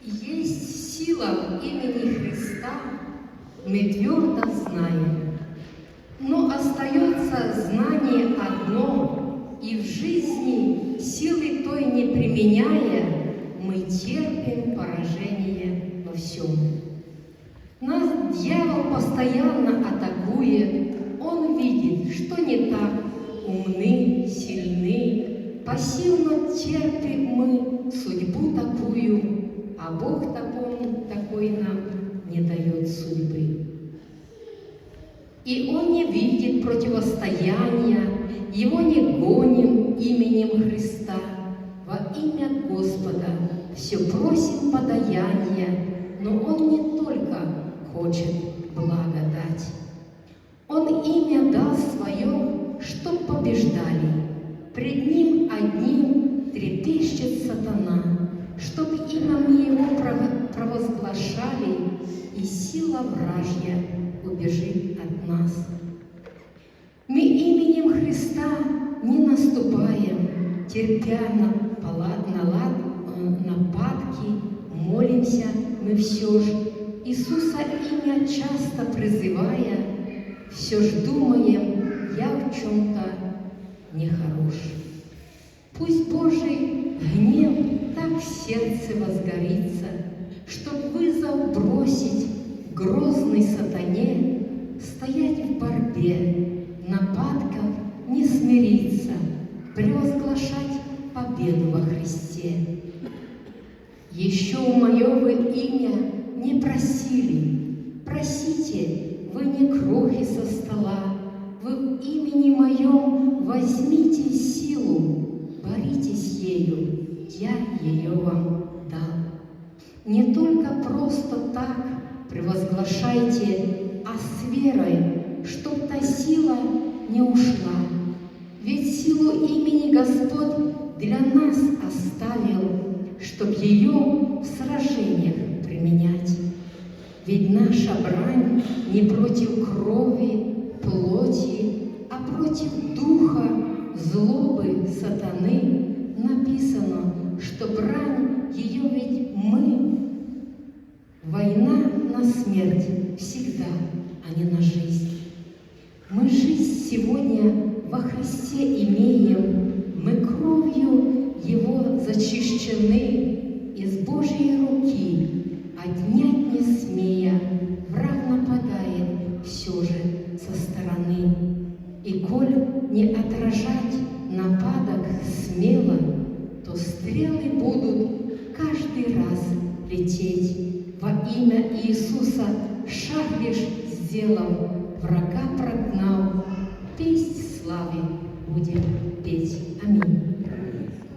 Есть сила в имени Христа, мы твердо знаем. Но остается знание одно, и в жизни силы той не применяя, мы терпим поражение во всем. Нас дьявол постоянно атакует, он видит, что не так, умны, сильны, пассивно терпим мы судьбу такую, а Бог такой нам не дает судьбы. И Он не видит противостояния, Его не гоним именем Христа. Во имя Господа все просим подаяния, но Он не только хочет благодать. Он имя дал свое, чтоб побеждали. Пред Ним одним трепещет сатана, чтоб именем Его провозглашали, и сила вражья убежит от нас. Мы именем Христа не наступаем, терпя нападки, молимся мы все ж, Иисуса имя часто призывая, все ж думаем, я в чем-то нехорош. Пусть Божий гнев так в сердце возгорится, чтоб вызов бросить грозной сатане, стоять в борьбе, в нападках не смириться, превозглашать победу во Христе. Еще мое вы имя не просили, просите, вы не крохи со стола, вы в имени моем возьмите силу, боритесь ею, я ее вам дал. Не только просто так превозглашайте, а с верой, чтоб та сила не ушла. Ведь силу имени Господь для нас оставил, чтоб ее в сражениях применять. Ведь наша брань не против крови, плоти, а против духа, злобы, сатаны. Написано, что брань ее ведь мы. Война на смерть всегда, а не на жизнь. Мы жизнь сегодня во Христе имеем, мы кровью Его зачищены, из Божьей руки, отнять не смея, враг нападает все же со стороны. И коль не отражать нападок смело, то стрелы будут каждый раз лететь. Во имя Иисуса шаг лишь сделав, врага прогнал, песнь славы будет